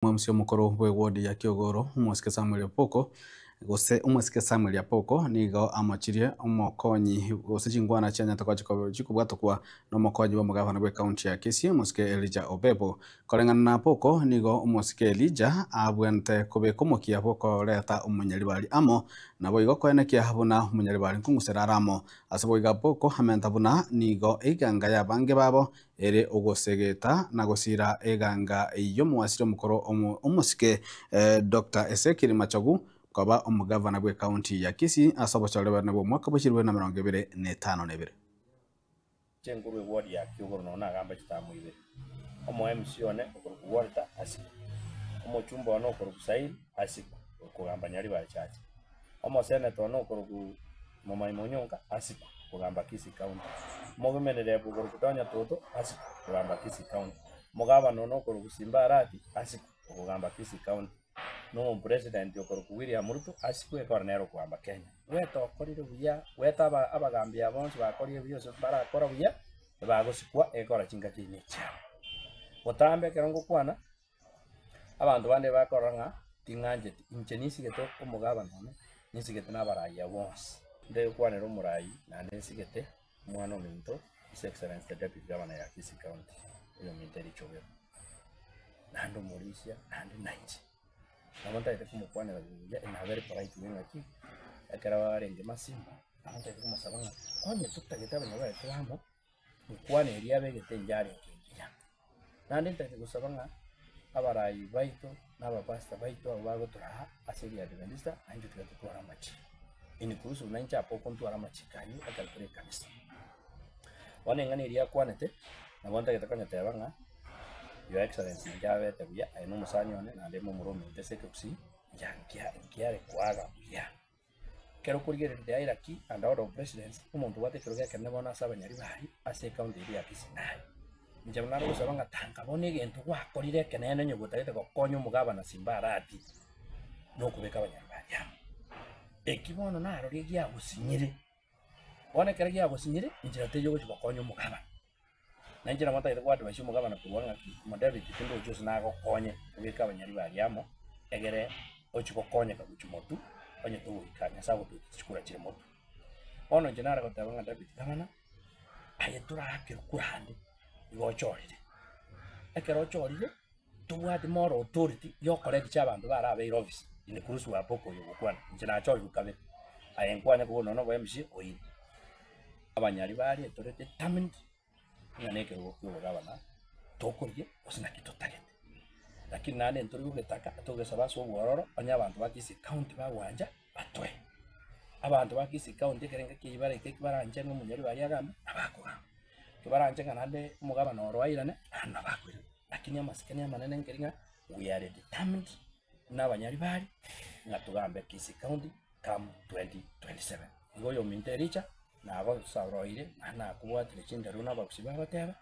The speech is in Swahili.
Mwamsio mukuru we wodi ya Kiogoro umwesike Samuel Apoko gose umwesike Samuel Apoko nigo amachirie omokonyi gose chingwana chanya chikubwatukwa nomokonyi wa mugavana gwe county ya Kisii umwesike Elijah Obebo korengana na Apoko nigo umwesike Elijah abwente kubika omokia Apoko leta umunyaribari amo nabo igo kwenekia buna umunyaribari nkungusera aramo asabo iga Apoko amenta buna nigo iganga ya bange babo ere ogosegeta na gosira eganga iyo mwasire mukoro umusike Dr. Ezekiel Machogu kwaba omugavana gwe county ya Kisii asabo chaleba nabo mwaka bashirwe na 2025 chenguru ward ya Kiogoro no nagamba chitamu ibe omo MC one okuruku Walter asiku omo chumba no okuruku Said asiku okugamba nyari ba chachi omo senator no okuruku Mama Imonyonka asiku okugamba Kisii county mogemenere okuruku Tonya Toto asiku okugamba Kisii county mugavana no okuruku Simba Arati asiku okugamba Kisii county no president okuruku William Ruto asiku ekornero okugamba Kenya weto okorire buya weta abagambia bonse bakorire byose barakora buya bagosikwa ekora chinga chinecha otambe kerongo kwana abantu bande bakoranga tinganje inchenisi geto omugabana no nisigete nabaraya bonse nde kwanero murayi na nisigete mwana ominto His Excellency the Deputy Governor ya Kisii County iyo minteri chobero nando Mauricia nando Nigeria namanta ite kumukwana ya ina very polite winga ki akara barenge masimba namanta ite kumusabanga onye tutageta banyabare twamo ukwane eriya begete njari kingiya nandi ite kusabanga abarayi baito n'abapasta baito abago turaha asiri adventista anju tugatwara machi ini kurusu nancha Apoko ntwara machikani akalpere kanisa wane ngani eriya kwanete nabonta getakanya tebanga Your Excellency Jawe Tabuya ayino musanyo one na demo muromi ndesekusi yankia kwaga buya kero kurigere ndaira ki and out of presidents umuntu wate kero gake nebona sabanyari bari ase county ya Kisii nayo njamana gusabanga tanga bone gento gwakorire kenene nyogotagete gokonyo mugabana Simba Arati no kubeka abanyari bari ekibono naro rigia gusinyire one kero giya gusinyire njira tejo gokonyo mugabana nanjira mata ite kwatu bashimu gabana kuwanga ki David tindo cyose nago konye ubika abanyari bariyamo egere ochiko konye kaguchimotu onye tuwikanya sabo tukikura kire motu ono jenara kotabanga David gabana ayetura hakiro kurande igochorire ekero chorire tubwati moro authority yokore kichabantu barabe office ine kurusu Apoko yogukwana njina chori ukabe ayenkwane kubono no MC oyi abanyari bari etorete determined nganeke gukubagabana tokorye osina kitotagete lakini nane ntori gugetaka atogesaba so bwororo anya abantu ba Kisii county bawanja batwe abantu ba Kisii county kerenga kibare baranje no munyari bari agamba abakoga kibaranje kanande umugabana orwairane anabakwira lakini amasikani amanene nkeringa we are determined n'abanyari bari ngatugambe Kisii county come 2027 ngoyo mintericha na abo saroire na kubwatire chindero n'abakusiba bateba